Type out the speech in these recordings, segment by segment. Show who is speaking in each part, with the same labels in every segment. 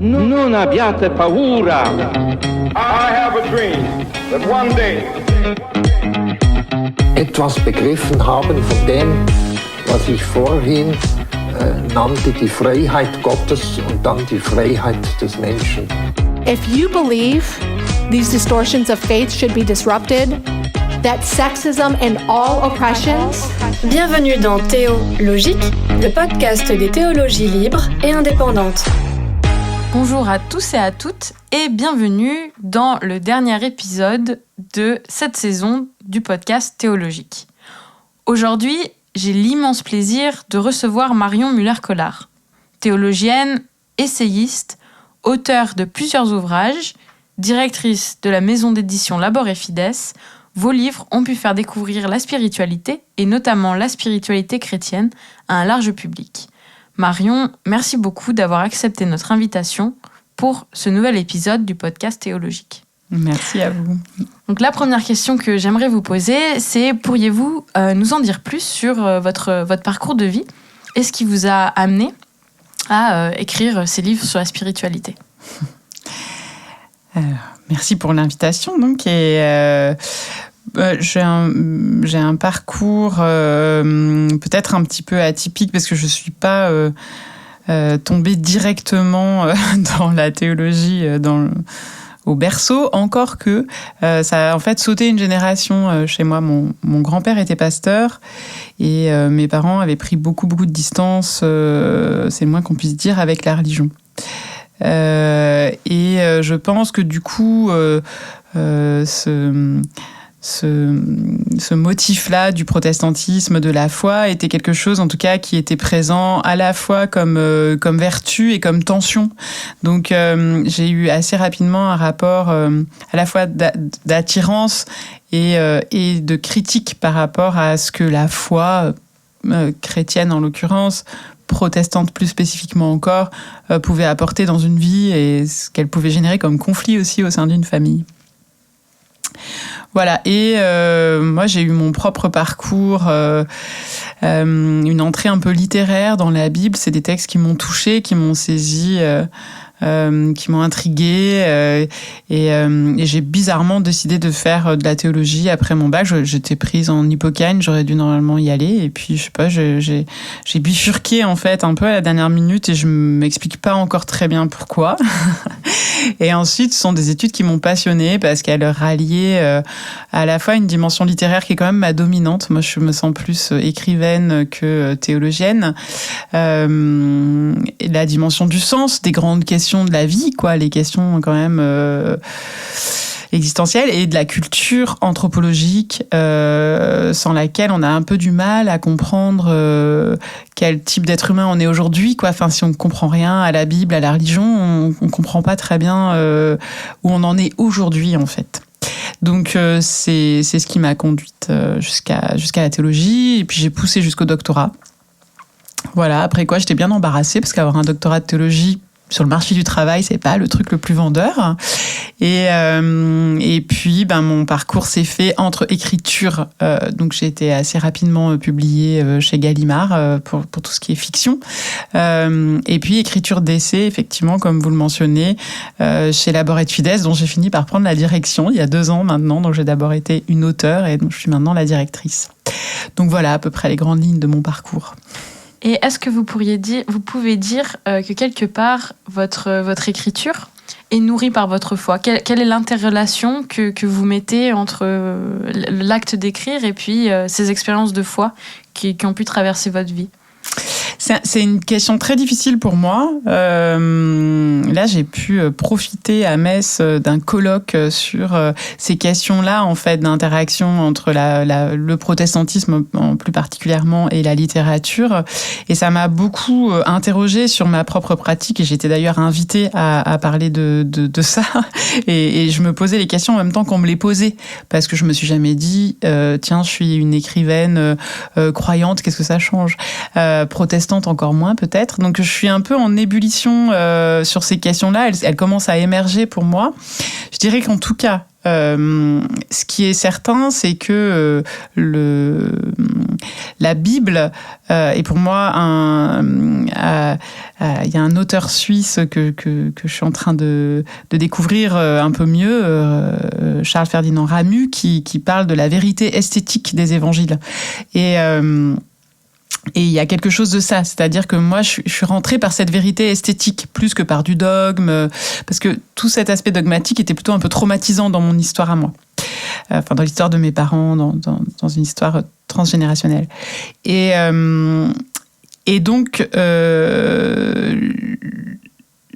Speaker 1: Non abbiate paura.
Speaker 2: I have a dream that one day
Speaker 3: etwas begriffen haben von dem, was ich vorhin nannte, die Freiheit Gottes und dann die Freiheit des Menschen.
Speaker 4: If you believe these distortions of faith should be disrupted, that sexism and all oppressions.
Speaker 5: Bienvenue dans Théologique, le podcast des théologies libres et indépendantes.
Speaker 6: Bonjour à tous et à toutes et bienvenue dans le dernier épisode de cette saison du podcast Théologique. Aujourd'hui, j'ai l'immense plaisir de recevoir Marion Muller-Collard, théologienne, essayiste, auteure de plusieurs ouvrages, directrice de la maison d'édition Labor et Fides. Vos livres ont pu faire découvrir la spiritualité, et notamment la spiritualité chrétienne, à un large public. Marion, merci beaucoup d'avoir accepté notre invitation pour ce nouvel épisode du podcast Théologique.
Speaker 7: Merci à vous.
Speaker 6: Donc la première question que j'aimerais vous poser, c'est pourriez-vous nous en dire plus sur votre parcours de vie et ce qui vous a amené à écrire ces livres sur la spiritualité?
Speaker 7: Merci pour l'invitation. Donc, j'ai un parcours peut-être un petit peu atypique parce que je ne suis pas tombée directement dans la théologie au berceau, encore que ça a en fait sauté une génération chez moi. Mon grand-père était pasteur et mes parents avaient pris beaucoup de distance, c'est le moins qu'on puisse dire, avec la religion. Je pense que du coup, ce motif-là du protestantisme, de la foi, était quelque chose, en tout cas, qui était présent à la fois comme vertu et comme tension. Donc, j'ai eu assez rapidement un rapport à la fois d'attirance et de critique par rapport à ce que la foi chrétienne, en l'occurrence, protestante plus spécifiquement encore, pouvait apporter dans une vie et ce qu'elle pouvait générer comme conflit aussi au sein d'une famille. Voilà, et moi j'ai eu mon propre parcours, une entrée un peu littéraire dans la Bible. C'est des textes qui m'ont touchée, qui m'ont saisie, qui m'ont intriguée, et j'ai bizarrement décidé de faire de la théologie après mon bac. J'étais prise en hypocagne, j'aurais dû normalement y aller, et puis je sais pas, j'ai bifurqué en fait un peu à la dernière minute et je m'explique pas encore très bien pourquoi. Et ensuite, ce sont des études qui m'ont passionnée parce qu'elles ralliaient à la fois une dimension littéraire qui est quand même ma dominante. Moi, je me sens plus écrivaine que théologienne. Et la dimension du sens, des grandes questions de la vie, quoi, les questions quand même existentielle, et de la culture anthropologique sans laquelle on a un peu du mal à comprendre quel type d'être humain on est aujourd'hui, quoi. Enfin, si on ne comprend rien à la Bible, à la religion, on ne comprend pas très bien où on en est aujourd'hui, en fait. Donc, c'est ce qui m'a conduite jusqu'à la théologie, et puis j'ai poussé jusqu'au doctorat. Voilà, après quoi, j'étais bien embarrassée, parce qu'avoir un doctorat de théologie sur le marché du travail, c'est pas le truc le plus vendeur. Et puis, mon parcours s'est fait entre écriture. Donc, j'ai été assez rapidement publiée chez Gallimard pour tout ce qui est fiction. Et puis, écriture d'essai, effectivement, comme vous le mentionnez, chez Labor et Fides, dont j'ai fini par prendre la direction il y a 2 ans maintenant. Donc, j'ai d'abord été une auteure et donc je suis maintenant la directrice. Donc, voilà à peu près les grandes lignes de mon parcours.
Speaker 6: Et est-ce que vous pouvez dire que quelque part, votre écriture est nourrie par votre foi? Quelle est l'interrelation que vous mettez entre l'acte d'écrire et puis ces expériences de foi qui ont pu traverser votre vie?
Speaker 7: C'est une question très difficile pour moi. Là, j'ai pu profiter à Metz d'un colloque sur ces questions-là, en fait, d'interaction entre le protestantisme plus particulièrement et la littérature. Et ça m'a beaucoup interrogée sur ma propre pratique. Et j'étais d'ailleurs invitée à parler de ça. Et je me posais les questions en même temps qu'on me les posait. Parce que je me suis jamais dit, tiens, je suis une écrivaine croyante, qu'est-ce que ça change? Protestante encore moins peut-être. Donc je suis un peu en ébullition sur ces questions-là. Elles commencent à émerger pour moi. Je dirais qu'en tout cas, ce qui est certain, c'est que la Bible est pour moi il y a un auteur suisse que je suis en train de découvrir un peu mieux, Charles Ferdinand Ramu, qui parle de la vérité esthétique des évangiles. Et il y a quelque chose de ça, c'est-à-dire que moi, je suis rentrée par cette vérité esthétique plus que par du dogme, parce que tout cet aspect dogmatique était plutôt un peu traumatisant dans mon histoire à moi. Enfin, dans l'histoire de mes parents, dans une histoire transgénérationnelle. Et donc,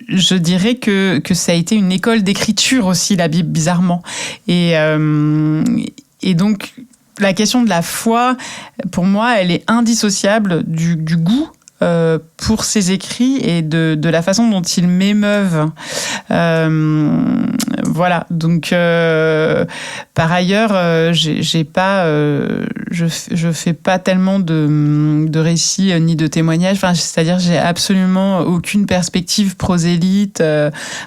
Speaker 7: je dirais que ça a été une école d'écriture aussi, la Bible, bizarrement. Et donc, la question de la foi, pour moi, elle est indissociable du goût pour ses écrits et de la façon dont ils m'émeuvent. Voilà. Donc, par ailleurs, je fais pas tellement de récits ni de témoignages. Enfin, c'est-à-dire, j'ai absolument aucune perspective prosélyte,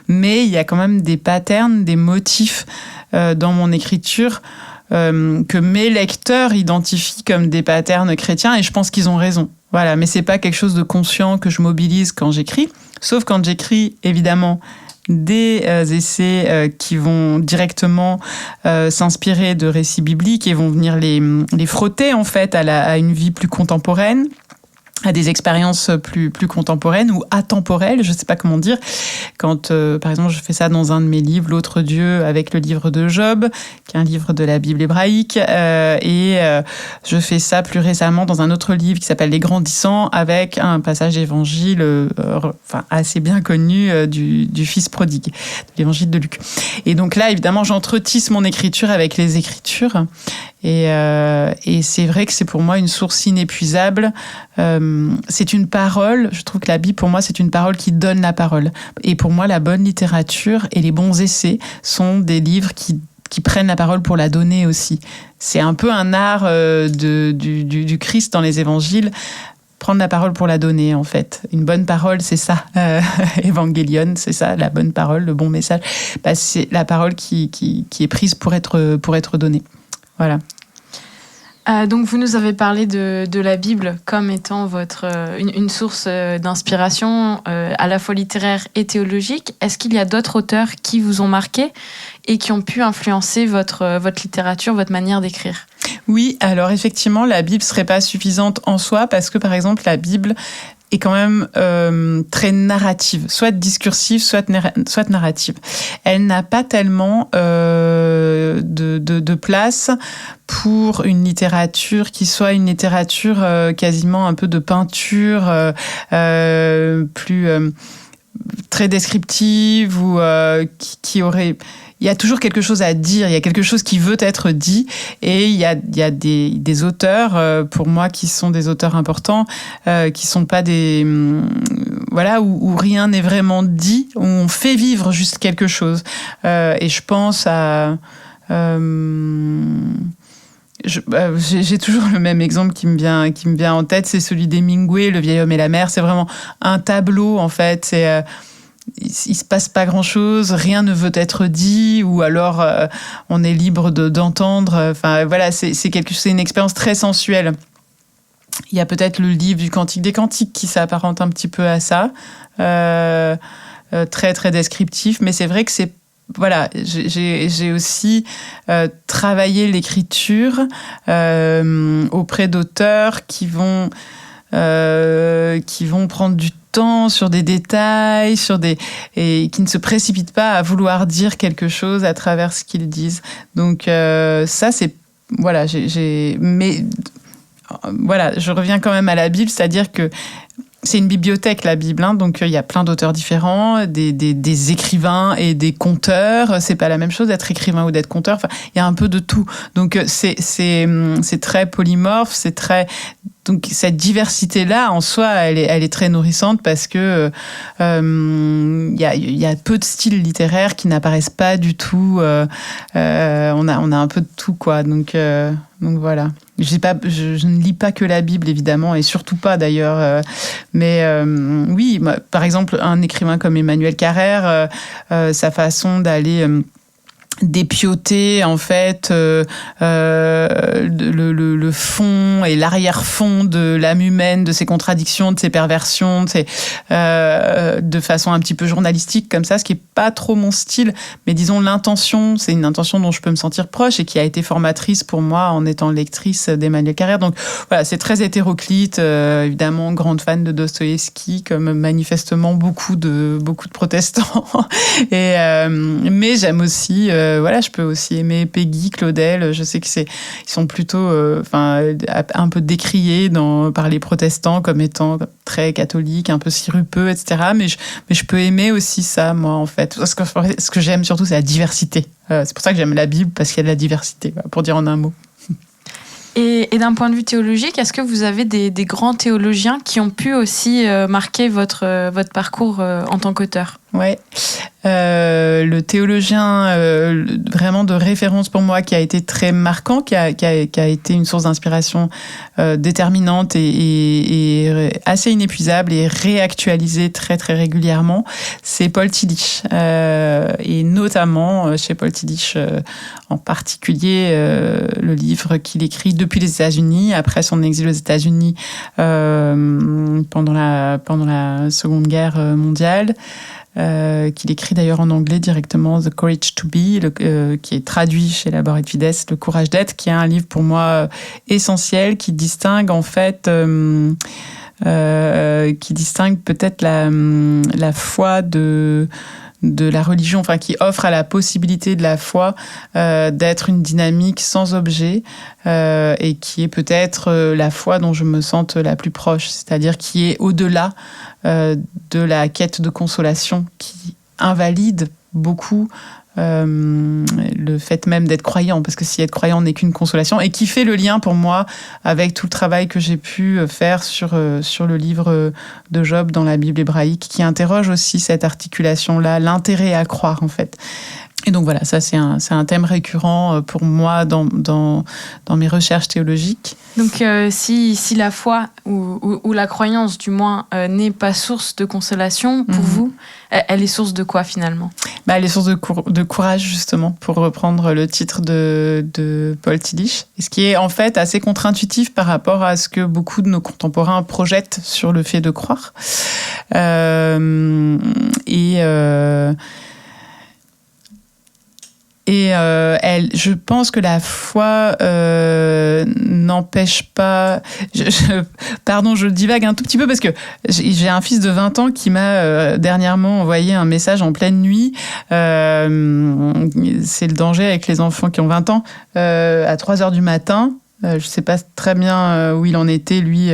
Speaker 7: mais il y a quand même des patterns, des motifs dans mon écriture que mes lecteurs identifient comme des patterns chrétiens, et je pense qu'ils ont raison. Voilà, mais c'est pas quelque chose de conscient que je mobilise quand j'écris, sauf quand j'écris, évidemment, des essais qui vont directement s'inspirer de récits bibliques et vont venir les frotter, en fait, à une vie plus contemporaine, à des expériences plus contemporaines ou atemporelles, je sais pas comment dire. Quand, par exemple, je fais ça dans un de mes livres, L'autre Dieu, avec le livre de Job, qui est un livre de la Bible hébraïque, et je fais ça plus récemment dans un autre livre qui s'appelle Les Grandissants, avec un passage d'évangile assez bien connu du fils prodigue, de l'évangile de Luc. Et donc là, évidemment, j'entretisse mon écriture avec les Écritures, et c'est vrai que c'est pour moi une source inépuisable. C'est une parole, je trouve que la Bible, pour moi, c'est une parole qui donne la parole. Et pour moi, la bonne littérature et les bons essais sont des livres qui prennent la parole pour la donner aussi. C'est un peu un art du Christ dans les évangiles, prendre la parole pour la donner, en fait. Une bonne parole, c'est ça. Évangélion, c'est ça, la bonne parole, le bon message. C'est la parole qui est prise pour être donnée. Voilà.
Speaker 6: Donc vous nous avez parlé de la Bible comme étant une source d'inspiration à la fois littéraire et théologique. Est-ce qu'il y a d'autres auteurs qui vous ont marqué et qui ont pu influencer votre littérature, votre manière d'écrire ?
Speaker 7: Oui, alors effectivement, la Bible serait pas suffisante en soi parce que, par exemple, la Bible est quand même très narrative, soit discursive, soit narrative. Elle n'a pas tellement de place pour une littérature qui soit une littérature quasiment un peu de peinture, plus très descriptive ou qui aurait... Il y a toujours quelque chose à dire, il y a quelque chose qui veut être dit, et il y a des auteurs, pour moi, qui sont des auteurs importants, qui sont pas des... voilà, où rien n'est vraiment dit, où on fait vivre juste quelque chose. Et je pense à... j'ai toujours le même exemple qui me vient en tête, c'est celui d'Hemingway, Le vieil homme et la mer. C'est vraiment un tableau, en fait. C'est... il se passe pas grand-chose, rien ne veut être dit, ou alors on est libre d'entendre. Enfin voilà, c'est une expérience très sensuelle. Il y a peut-être le livre du Cantique des Cantiques qui s'apparente un petit peu à ça, très très descriptif. Mais c'est vrai que c'est voilà, j'ai aussi travaillé l'écriture auprès d'auteurs qui vont prendre du temps sur des détails, et qui ne se précipitent pas à vouloir dire quelque chose à travers ce qu'ils disent. Donc ça, c'est voilà, mais voilà, je reviens quand même à la Bible, c'est-à-dire que c'est une bibliothèque, la Bible, hein, donc il y a plein d'auteurs différents, des écrivains et des conteurs. C'est pas la même chose d'être écrivain ou d'être conteur. Enfin, il y a un peu de tout. Donc c'est très polymorphe, c'est très... Donc cette diversité-là, en soi, elle est très nourrissante parce que y a peu de styles littéraires qui n'apparaissent pas du tout. On a un peu de tout, quoi. Donc voilà. Je ne lis pas que la Bible, évidemment, et surtout pas d'ailleurs. Mais oui, par exemple, un écrivain comme Emmanuel Carrère, sa façon d'aller d'épiauter en fait le fond et l'arrière-fond de l'âme humaine, de ses contradictions, de ses perversions, de façon un petit peu journalistique comme ça, ce qui est pas trop mon style, mais disons l'intention, c'est une intention dont je peux me sentir proche et qui a été formatrice pour moi en étant lectrice d'Emmanuel Carrère. Donc voilà, c'est très hétéroclite, évidemment grande fan de Dostoïevski, comme manifestement beaucoup de protestants. Mais j'aime aussi je peux aussi aimer Peggy, Claudel. Je sais ils sont plutôt, un peu décriés par les protestants comme étant très catholiques, un peu sirupeux, etc. Mais je peux aimer aussi ça, moi, en fait. Parce que ce que j'aime surtout, c'est la diversité. C'est pour ça que j'aime la Bible, parce qu'il y a de la diversité, pour dire en un mot.
Speaker 6: Et d'un point de vue théologique, est-ce que vous avez des grands théologiens qui ont pu aussi marquer votre parcours en tant qu'auteur ?
Speaker 7: Ouais. Le théologien vraiment de référence pour moi qui a été très marquant, qui a été une source d'inspiration déterminante et assez inépuisable et réactualisée très très régulièrement, c'est Paul Tillich. Et notamment chez Paul Tillich en particulier le livre qu'il écrit depuis les États-Unis, après son exil aux États-Unis pendant la Seconde Guerre mondiale. Qu'il écrit d'ailleurs en anglais directement, The Courage to Be, qui est traduit chez Labor et Fides, Le Courage d'être, qui est un livre pour moi essentiel, qui distingue en fait, peut-être la foi de la religion, enfin qui offre à la possibilité de la foi d'être une dynamique sans objet et qui est peut-être la foi dont je me sente la plus proche, c'est-à-dire qui est au-delà de la quête de consolation, qui invalide beaucoup le fait même d'être croyant, parce que si être croyant n'est qu'une consolation, et qui fait le lien pour moi avec tout le travail que j'ai pu faire sur le livre de Job dans la Bible hébraïque, qui interroge aussi cette articulation-là, l'intérêt à croire en fait. Et donc voilà, ça c'est un thème récurrent pour moi dans mes recherches théologiques.
Speaker 6: Donc si la foi ou la croyance du moins n'est pas source de consolation pour vous, elle est source de quoi finalement ?
Speaker 7: Elle est source de courage justement, pour reprendre le titre de Paul Tillich. Et ce qui est en fait assez contre-intuitif par rapport à ce que beaucoup de nos contemporains projettent sur le fait de croire. Je pense que la foi n'empêche pas... Pardon, je divague un tout petit peu parce que j'ai un fils de 20 ans qui m'a dernièrement envoyé un message en pleine nuit. C'est le danger avec les enfants qui ont 20 ans. À 3h du matin. Je sais pas très bien où il en était, lui,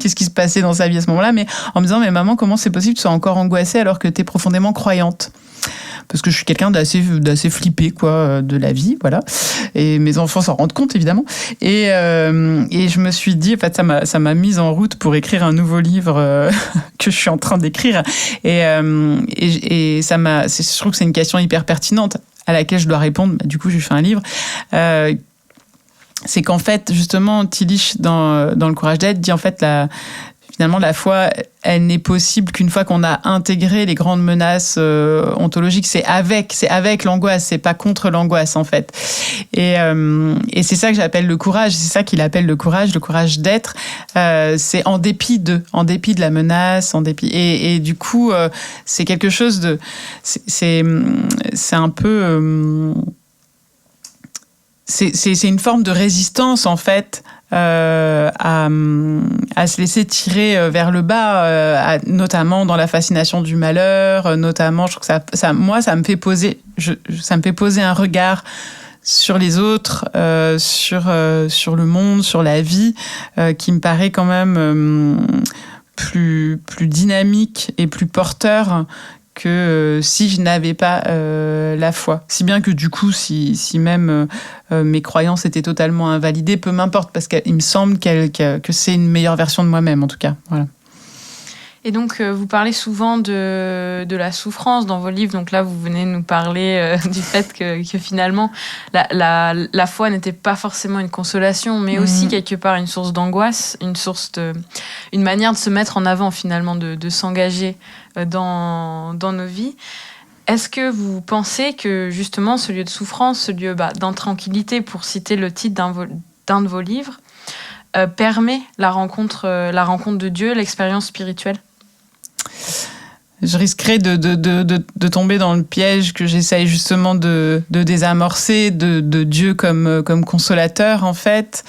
Speaker 7: qu'est-ce qui se passait dans sa vie à ce moment-là, mais en me disant, mais maman, comment c'est possible que tu sois encore angoissée alors que tu es profondément croyante ? Parce que je suis quelqu'un d'assez flippé de la vie, voilà. Et mes enfants s'en rendent compte évidemment. Et je me suis dit, en fait, ça m'a mise en route pour écrire un nouveau livre que je suis en train d'écrire. Et je trouve que c'est une question hyper pertinente à laquelle je dois répondre. Du coup, j'ai fait un livre. C'est qu'en fait, justement, Tillich dans Le Courage d'être dit en fait finalement, la foi, elle n'est possible qu'une fois qu'on a intégré les grandes menaces ontologiques. C'est avec l'angoisse, c'est pas contre l'angoisse, en fait. Et c'est ça que j'appelle le courage, c'est ça qu'il appelle le courage d'être. C'est en dépit de la menace, en dépit. Et du coup, c'est quelque chose de... C'est un peu... C'est une forme de résistance, en fait, à se laisser tirer vers le bas, notamment dans la fascination du malheur, notamment, je trouve que ça me fait poser un regard sur les autres, sur le monde, sur la vie, qui me paraît quand même plus dynamique et plus porteur que si je n'avais pas la foi. Si bien que du coup, si même mes croyances étaient totalement invalidées, peu m'importe, parce qu'il me semble que c'est une meilleure version de moi-même, en tout cas. Voilà.
Speaker 6: Et donc, vous parlez souvent de la souffrance dans vos livres. Donc là, vous venez nous parler du fait que finalement, la foi n'était pas forcément une consolation, mais aussi quelque part une source d'angoisse, une manière de se mettre en avant finalement, de s'engager dans nos vies. Est-ce que vous pensez que justement ce lieu de souffrance, ce lieu d'intranquillité, pour citer le titre d'un de vos livres, permet la rencontre de Dieu, l'expérience spirituelle ?
Speaker 7: Je risquerais de tomber dans le piège que j'essaye justement de désamorcer, de Dieu comme consolateur, en fait.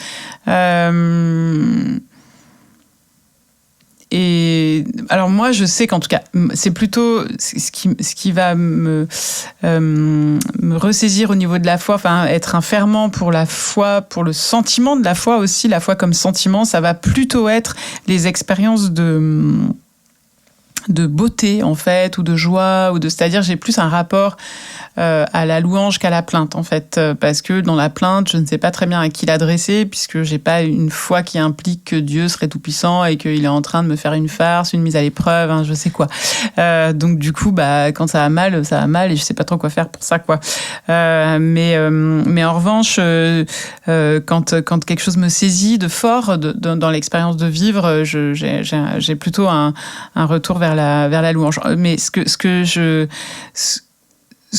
Speaker 7: Et alors moi, je sais qu'en tout cas, c'est plutôt ce qui va me ressaisir au niveau de la foi, enfin être un ferment pour la foi, pour le sentiment de la foi aussi, la foi comme sentiment, ça va plutôt être les expériences de beauté en fait, ou de joie, c'est-à-dire j'ai plus un rapport à la louange qu'à la plainte en fait, parce que dans la plainte je ne sais pas très bien à qui l'adresser, puisque j'ai pas une foi qui implique que Dieu serait tout puissant et qu'il est en train de me faire une farce, une mise à l'épreuve, je sais quoi. Donc du coup quand ça va mal et je sais pas trop quoi faire pour ça quoi. Mais en revanche quand quelque chose me saisit de fort dans l'expérience de vivre, j'ai plutôt un retour vers la louange. Mais ce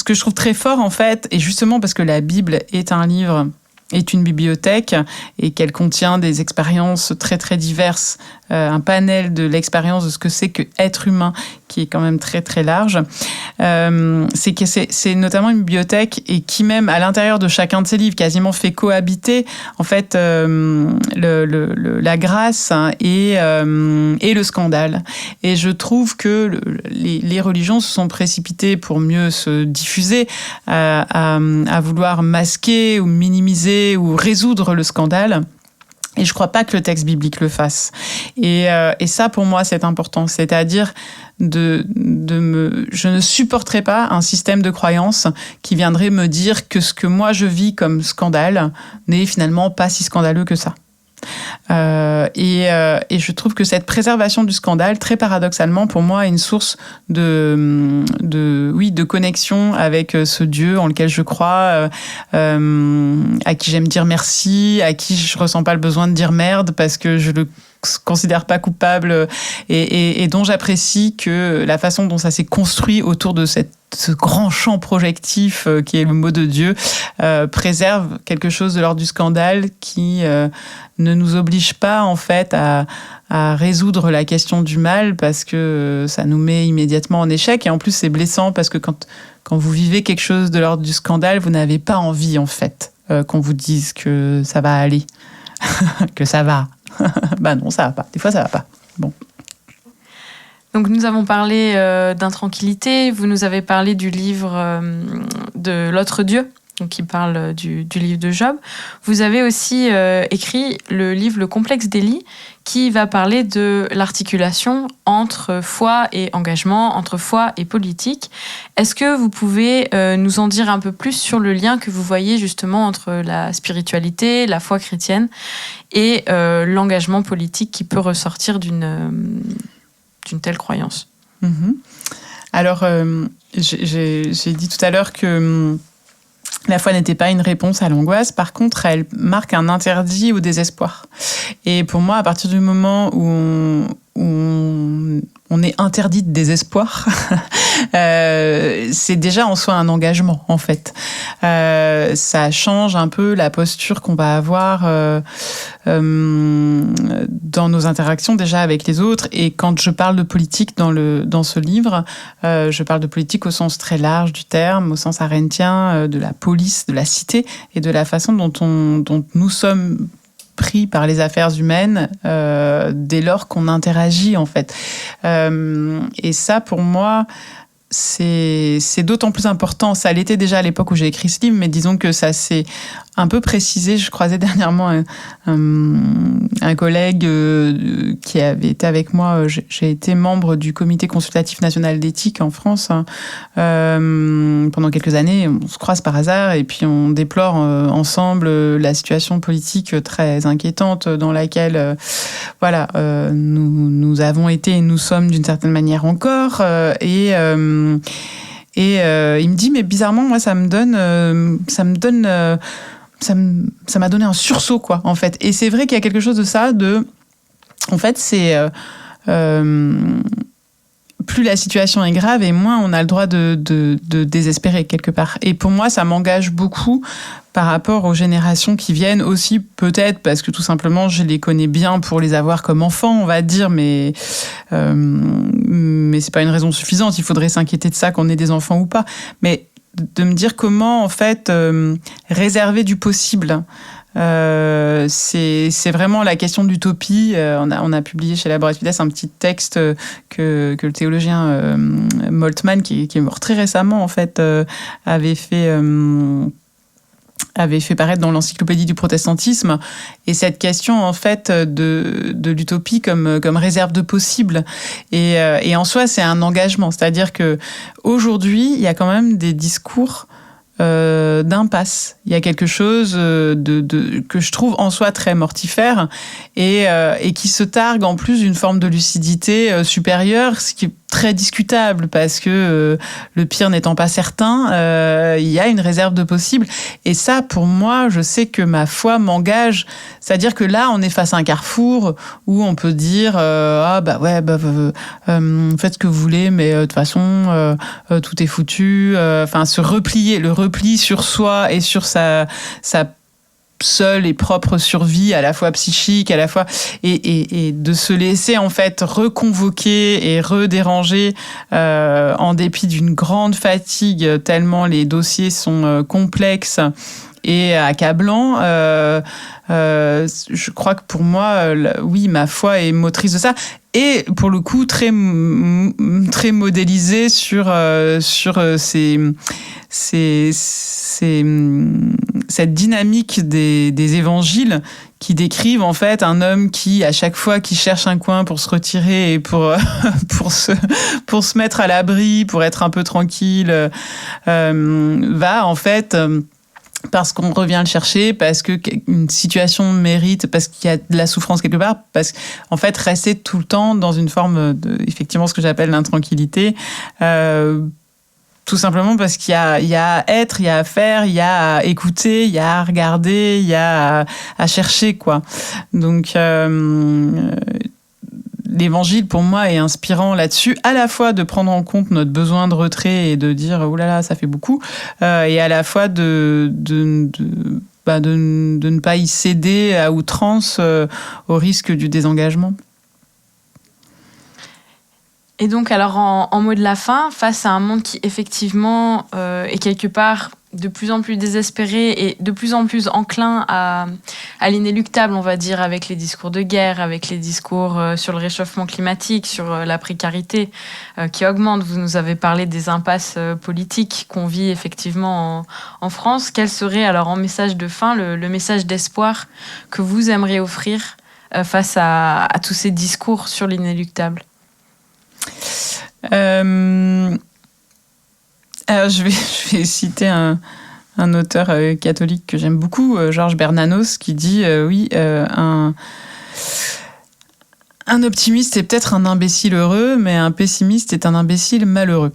Speaker 7: que je trouve très fort, en fait, et justement parce que la Bible est un livre, est une bibliothèque, et qu'elle contient des expériences très, très diverses, un panel de l'expérience de ce que c'est que être humain, qui est quand même très, très large, c'est que c'est notamment une bibliothèque, et qui même, à l'intérieur de chacun de ses livres, quasiment fait cohabiter, en fait, la grâce et le scandale. Et je trouve que les religions se sont précipitées pour mieux se diffuser, à vouloir masquer ou minimiser ou résoudre le scandale. Et je crois pas que le texte biblique le fasse. Et ça, pour moi, c'est important. C'est-à-dire je ne supporterai pas un système de croyance qui viendrait me dire que ce que moi je vis comme scandale n'est finalement pas si scandaleux que ça. Et je trouve que cette préservation du scandale, très paradoxalement, pour moi, est une source de connexion avec ce Dieu en lequel je crois, à qui j'aime dire merci, à qui je ressens pas le besoin de dire merde parce que je le considère pas coupable, et dont j'apprécie que la façon dont ça s'est construit autour de ce grand champ projectif qui est le mot de Dieu, préserve quelque chose de l'ordre du scandale qui ne nous oblige pas en fait à résoudre la question du mal, parce que ça nous met immédiatement en échec, et en plus c'est blessant parce que quand vous vivez quelque chose de l'ordre du scandale, vous n'avez pas envie en fait qu'on vous dise que ça va aller, que ça va. Bah non, ça va pas. Des fois, ça va pas. Bon.
Speaker 6: Donc, nous avons parlé d'intranquillité. Vous nous avez parlé du livre de l'autre Dieu, donc qui parle du livre de Job. Vous avez aussi écrit le livre Le complexe d'Élie, qui va parler de l'articulation entre foi et engagement, entre foi et politique. Est-ce que vous pouvez nous en dire un peu plus sur le lien que vous voyez justement entre la spiritualité, la foi chrétienne et l'engagement politique qui peut ressortir d'une telle croyance ?
Speaker 7: Alors, j'ai dit tout à l'heure que la foi n'était pas une réponse à l'angoisse. Par contre, elle marque un interdit au désespoir. Et pour moi, à partir du moment où on est interdit de désespoir, c'est déjà en soi un engagement, en fait. Ça change un peu la posture qu'on va avoir dans nos interactions déjà avec les autres. Et quand je parle de politique dans ce livre, je parle de politique au sens très large du terme, au sens arendtien, de la police, de la cité, et de la façon dont nous sommes pris par les affaires humaines dès lors qu'on interagit, en fait. Et ça, pour moi, c'est d'autant plus important. Ça l'était déjà à l'époque où j'ai écrit ce livre, mais disons que ça s'est un peu précisé. Je croisais dernièrement un collègue qui avait été avec moi. J'ai été membre du Comité consultatif national d'éthique en France pendant quelques années. On se croise par hasard et puis on déplore ensemble la situation politique très inquiétante dans laquelle nous avons été et nous sommes d'une certaine manière encore. Et il me dit, mais bizarrement, moi, ça m'a donné un sursaut, quoi, en fait. Et c'est vrai qu'il y a quelque chose de ça, en fait, c'est plus la situation est grave et moins on a le droit de désespérer quelque part. Et pour moi, ça m'engage beaucoup par rapport aux générations qui viennent aussi, peut-être parce que tout simplement je les connais bien pour les avoir comme enfants, on va dire, mais c'est pas une raison suffisante. Il faudrait s'inquiéter de ça qu'on ait des enfants ou pas. Mais de me dire comment en fait réserver du possible. C'est vraiment la question d'utopie. On a publié chez Laboratoires un petit texte que le théologien Moltmann, qui est mort très récemment en fait, avait fait paraître dans l'encyclopédie du protestantisme, et cette question en fait de l'utopie comme réserve de possible, et en soi c'est un engagement, c'est-à-dire que aujourd'hui il y a quand même des discours d'impasse. Il y a quelque chose que je trouve en soi très mortifère et qui se targue en plus d'une forme de lucidité supérieure, ce qui est très discutable parce que le pire n'étant pas certain, il y a une réserve de possible. Et ça, pour moi, je sais que ma foi m'engage. C'est-à-dire que là, on est face à un carrefour où on peut dire faites ce que vous voulez, mais de toute façon, tout est foutu. Enfin, le repli sur soi et sur sa seule et propre survie, à la fois psychique, à la fois et de se laisser en fait reconvoquer et redéranger en dépit d'une grande fatigue, tellement les dossiers sont complexes et accablants. Je crois que pour moi, oui, ma foi est motrice de ça. Et pour le coup, très modélisée sur cette dynamique des évangiles qui décrivent en fait un homme qui, à chaque fois qu'il cherche un coin pour se retirer et pour se mettre à l'abri, pour être un peu tranquille, va en fait... parce qu'on revient le chercher, parce qu'une situation mérite, parce qu'il y a de la souffrance quelque part, parce qu'en fait, rester tout le temps dans une forme effectivement, ce que j'appelle l'intranquillité, tout simplement parce qu'il y a à être, il y a à faire, il y a à écouter, il y a à regarder, il y a à chercher, quoi. Donc, l'évangile, pour moi, est inspirant là-dessus, à la fois de prendre en compte notre besoin de retrait et de dire « oh là là, ça fait beaucoup », et à la fois de ne pas y céder à outrance au risque du désengagement.
Speaker 6: Et donc, alors, en mot de la fin, face à un monde qui, effectivement, est quelque part de plus en plus désespéré et de plus en plus enclin à l'inéluctable, on va dire, avec les discours de guerre, avec les discours sur le réchauffement climatique, sur la précarité qui augmente. Vous nous avez parlé des impasses politiques qu'on vit effectivement en France. Quel serait, alors, en message de fin, le message d'espoir que vous aimeriez offrir face à tous ces discours sur l'inéluctable ?
Speaker 7: Alors je vais citer un auteur catholique que j'aime beaucoup, Georges Bernanos, qui dit un optimiste est peut-être un imbécile heureux, mais un pessimiste est un imbécile malheureux.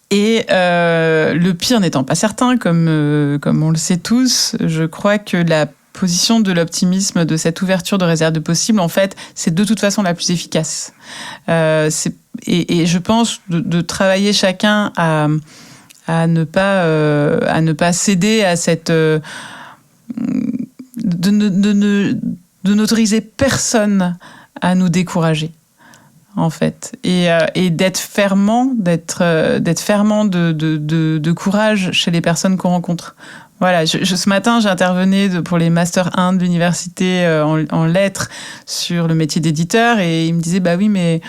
Speaker 7: Et le pire n'étant pas certain, comme on le sait tous, je crois que la position de l'optimisme, de cette ouverture de réserve de possible, en fait, c'est de toute façon la plus efficace. Et je pense de travailler chacun à ne pas céder à cette... de n'autoriser personne à nous décourager, en fait, et d'être fermant de courage chez les personnes qu'on rencontre. Voilà, ce matin, j'intervenais pour les Master 1 de l'université en lettres sur le métier d'éditeur, et ils me disaient, bah oui, mais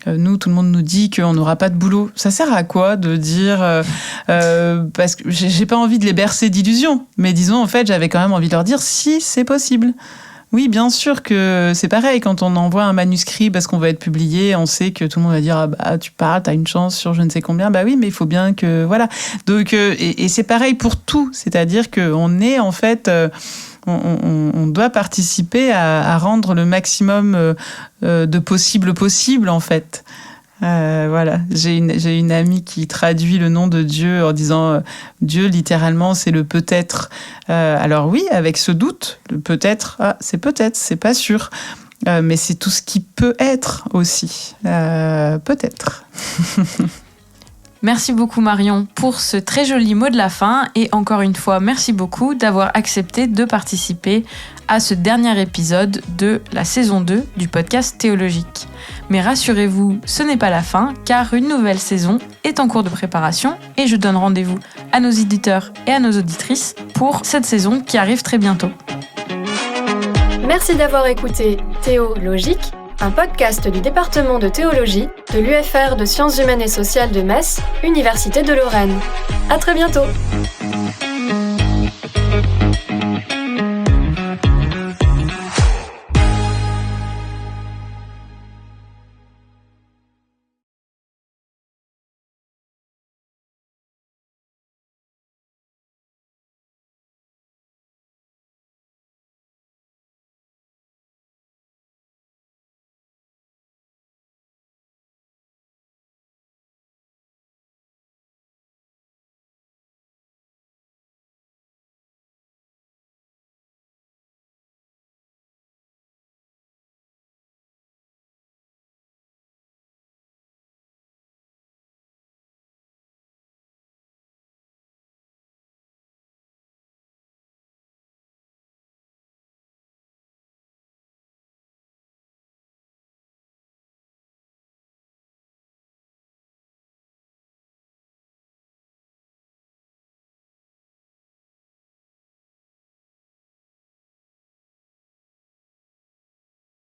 Speaker 7: nous, tout le monde nous dit qu'on n'aura pas de boulot. Ça sert à quoi de dire... parce que j'ai pas envie de les bercer d'illusions, mais disons, en fait, j'avais quand même envie de leur dire, si, c'est possible. Oui, bien sûr que c'est pareil, quand on envoie un manuscrit parce qu'on va être publié, on sait que tout le monde va dire « Ah bah, tu parles, t'as une chance sur je ne sais combien ». Bah oui, mais il faut bien que... Voilà. Donc, et c'est pareil pour tout. C'est-à-dire qu'on est, en fait... On doit participer à rendre le maximum de possible, en fait. Voilà, j'ai une amie qui traduit le nom de Dieu en disant Dieu, littéralement, c'est le peut-être. Alors oui, avec ce doute, le peut-être, c'est pas sûr. mais c'est tout ce qui peut être aussi. Peut-être.
Speaker 6: Merci beaucoup Marion pour ce très joli mot de la fin et encore une fois, merci beaucoup d'avoir accepté de participer à ce dernier épisode de la saison 2 du podcast Théologique. Mais rassurez-vous, ce n'est pas la fin car une nouvelle saison est en cours de préparation et je donne rendez-vous à nos éditeurs et à nos auditrices pour cette saison qui arrive très bientôt.
Speaker 5: Merci d'avoir écouté Théologique, un podcast du département de théologie de l'UFR de Sciences humaines et sociales de Metz, Université de Lorraine. À très bientôt!